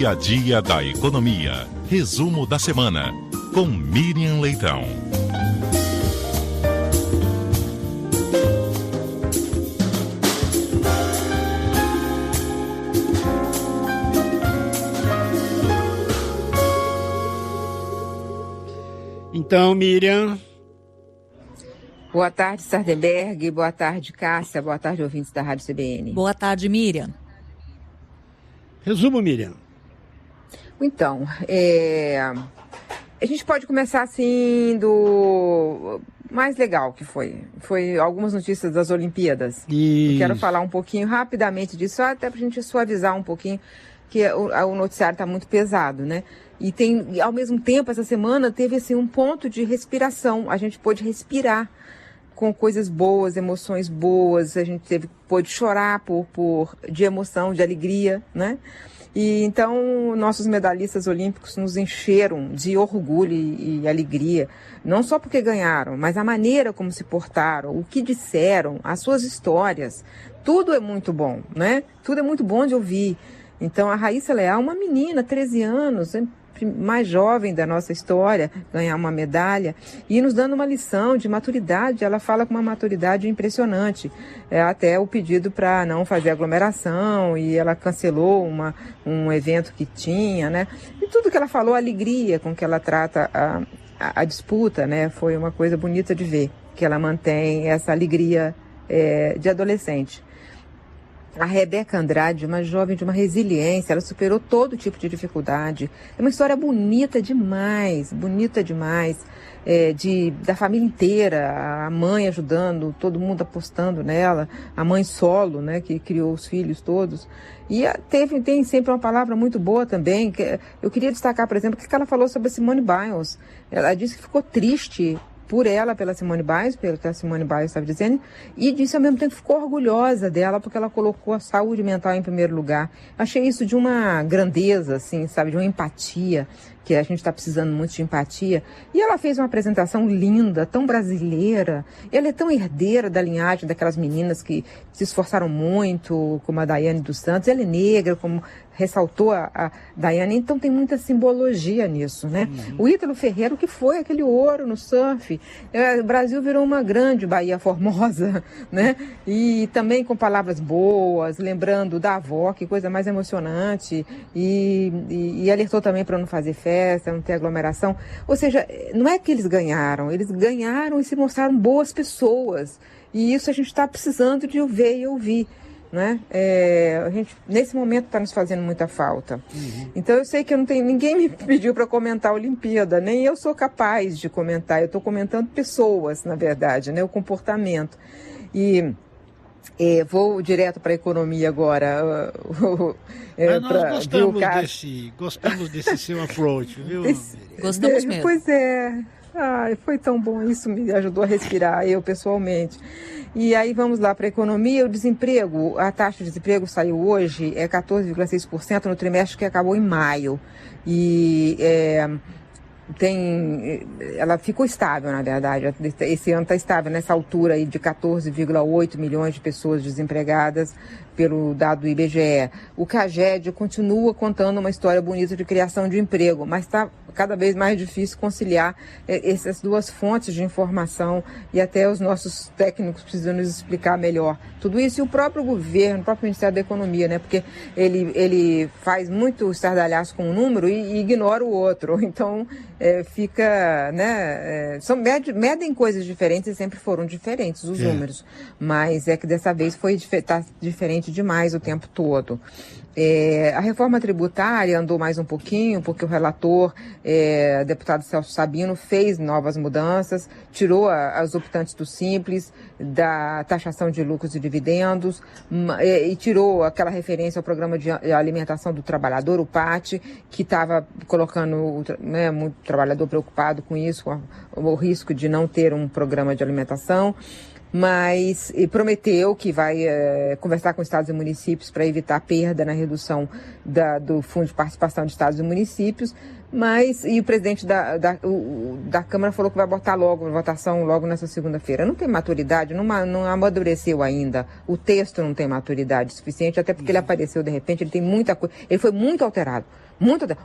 dia a dia da economia. Resumo da semana, com Miriam Leitão. Então, Miriam. Boa tarde, Sardenberg. Boa tarde, Cássia. Boa tarde, ouvintes da Rádio CBN. Boa tarde, Miriam. Resumo, Miriam. Então, a gente pode começar assim do mais legal que foi. Foi algumas notícias das Olimpíadas. Isso. Eu quero falar um pouquinho rapidamente disso, só até pra gente suavizar um pouquinho, que o noticiário está muito pesado, né? E ao mesmo tempo, essa semana teve assim, um ponto de respiração. A gente pôde respirar com coisas boas, emoções boas. A gente pôde chorar de emoção, de alegria, né? E então, nossos medalhistas olímpicos nos encheram de orgulho e alegria, não só porque ganharam, mas a maneira como se portaram, o que disseram, as suas histórias, tudo é muito bom, né? Tudo é muito bom de ouvir. Então, a Raíssa Leal, uma menina, 13 anos, mais jovem da nossa história, ganhar uma medalha e nos dando uma lição de maturidade. Ela fala com uma maturidade impressionante, até o pedido para não fazer aglomeração, e ela cancelou um evento que tinha, né? E tudo que ela falou, a alegria com que ela trata a disputa, né? Foi uma coisa bonita de ver, que ela mantém essa alegria de adolescente. A Rebeca Andrade, uma jovem de uma resiliência, ela superou todo tipo de dificuldade. É uma história bonita demais, da família inteira, a mãe ajudando, todo mundo apostando nela, a mãe solo, né, que criou os filhos todos. E tem sempre uma palavra muito boa também, que eu queria destacar, por exemplo, que ela falou sobre a Simone Biles. Ela disse que ficou triste pela Simone Biles, pelo que a Simone Biles estava dizendo, e disse ao mesmo tempo que ficou orgulhosa dela, porque ela colocou a saúde mental em primeiro lugar. Achei isso de uma grandeza, assim, sabe, de uma empatia, que a gente está precisando muito de empatia. E ela fez uma apresentação linda, tão brasileira. Ela é tão herdeira da linhagem daquelas meninas que se esforçaram muito, como a Daiane dos Santos. Ela é negra, como ressaltou a Daiane, então tem muita simbologia nisso, né? O Ítalo Ferreira, o que foi aquele ouro no surf? O Brasil virou uma grande Bahia Formosa, né? E também com palavras boas, lembrando da avó, que coisa mais emocionante, e alertou também para não fazer festa, não ter aglomeração. Ou seja, não é que eles ganharam e se mostraram boas pessoas. E isso a gente está precisando de ver e ouvir, né? A gente, nesse momento, está nos fazendo muita falta. Então, eu sei que ninguém me pediu para comentar a Olimpíada, nem eu sou capaz de comentar. Eu estou comentando pessoas, na verdade, né? O comportamento. E vou direto para a economia agora. Nós gostamos desse seu approach, viu? Gostamos mesmo. Pois é. Foi tão bom, isso me ajudou a respirar, eu pessoalmente. E aí vamos lá para a economia. O desemprego, a taxa de desemprego saiu hoje, 14,6% no trimestre que acabou em maio. E ela ficou estável, na verdade. Esse ano está estável, nessa altura aí de 14,8 milhões de pessoas desempregadas pelo dado do IBGE. O CAGED continua contando uma história bonita de criação de emprego, mas está cada vez mais difícil conciliar essas duas fontes de informação, e até os nossos técnicos precisam nos explicar melhor tudo isso. E o próprio governo, o próprio Ministério da Economia, né? Porque ele faz muito estardalhaço com um número e ignora o outro. Então, fica, né? Medem coisas diferentes e sempre foram diferentes os números. Mas é que dessa vez está diferente demais o tempo todo. A reforma tributária andou mais um pouquinho, porque o relator, deputado Celso Sabino, fez novas mudanças, tirou as optantes do Simples, da taxação de lucros e dividendos, e tirou aquela referência ao Programa de Alimentação do Trabalhador, o PAT, que estava colocando, né, muito trabalhador preocupado com isso, com o risco de não ter um programa de alimentação. Mas prometeu que vai conversar com estados e municípios para evitar perda na redução do Fundo de Participação de Estados e Municípios, Mas, e o presidente da Câmara falou que vai botar logo, votação logo nessa segunda-feira. Não tem maturidade, não amadureceu ainda. O texto não tem maturidade suficiente, até porque ele apareceu de repente, ele tem muita coisa. Ele foi muito alterado.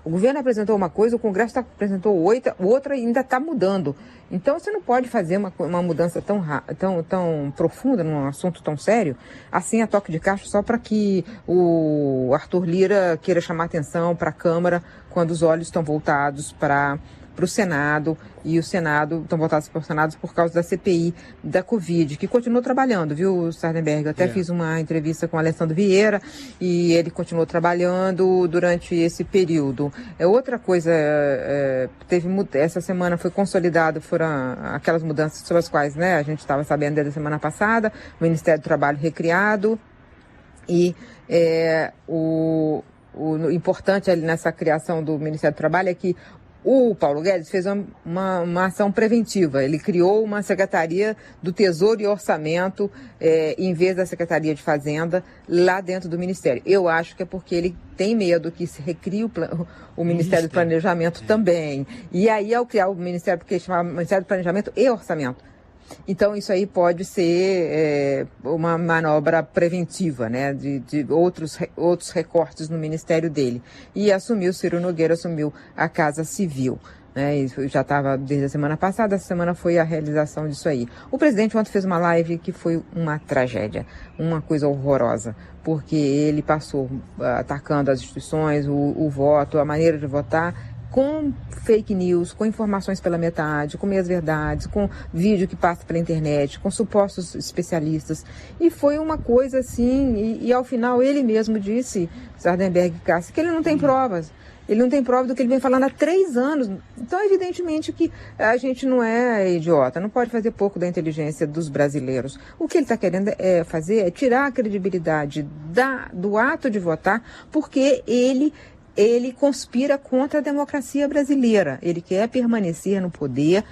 O governo apresentou uma coisa, o Congresso apresentou outra e ainda está mudando. Então você não pode fazer uma mudança tão profunda num assunto tão sério, assim a toque de caixa, só para que o Arthur Lira queira chamar atenção para a Câmara quando os olhos estão voltados para o Senado, e o Senado, estão voltados para o Senado por causa da CPI da Covid, que continuou trabalhando, viu, Sardenberg? Eu até fiz uma entrevista com o Alessandro Vieira e ele continuou trabalhando durante esse período. Outra coisa, essa semana foi consolidado, foram aquelas mudanças sobre as quais, né, a gente estava sabendo desde a semana passada, o Ministério do Trabalho recriado, e o importante ali nessa criação do Ministério do Trabalho é que o Paulo Guedes fez uma ação preventiva. Ele criou uma Secretaria do Tesouro e Orçamento em vez da Secretaria de Fazenda lá dentro do Ministério. Eu acho que é porque ele tem medo que se recrie o Ministério do Planejamento também. E aí, ao criar o Ministério, porque chamava Ministério do Planejamento e Orçamento. Então, isso aí pode ser uma manobra preventiva, né, de outros recortes no ministério dele. E Ciro Nogueira assumiu a Casa Civil. Né, e já estava desde a semana passada, essa semana foi a realização disso aí. O presidente ontem fez uma live que foi uma tragédia, uma coisa horrorosa, porque ele passou atacando as instituições, o voto, a maneira de votar, com fake news, com informações pela metade, com meias-verdades, com vídeo que passa pela internet, com supostos especialistas. E foi uma coisa assim, e ao final ele mesmo disse, Sardenberg e Cássio, que ele não tem provas. Ele não tem prova do que ele vem falando há 3 anos. Então, evidentemente que a gente não é idiota, não pode fazer pouco da inteligência dos brasileiros. O que ele está querendo fazer é tirar a credibilidade do ato de votar, porque ele conspira contra a democracia brasileira. Ele quer permanecer no poder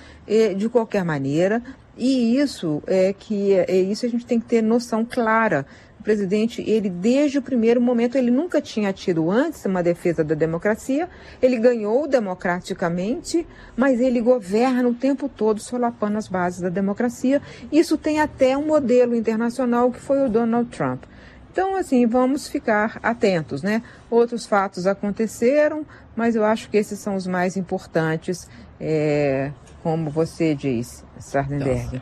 de qualquer maneira, e isso a gente tem que ter noção clara. O presidente, ele desde o primeiro momento, ele nunca tinha tido antes uma defesa da democracia, ele ganhou democraticamente, mas ele governa o tempo todo solapando as bases da democracia. Isso tem até um modelo internacional que foi o Donald Trump. Então, assim, vamos ficar atentos, né? Outros fatos aconteceram, mas eu acho que esses são os mais importantes, como você disse, Sardenberg.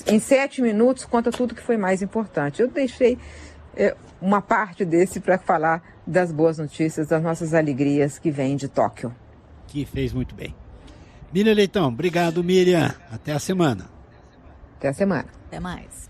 Em 7 minutos, conta tudo que foi mais importante. Eu deixei uma parte desse para falar das boas notícias, das nossas alegrias que vêm de Tóquio. Que fez muito bem. Miriam Leitão, obrigado, Miriam. Até a semana. Até a semana. Até mais.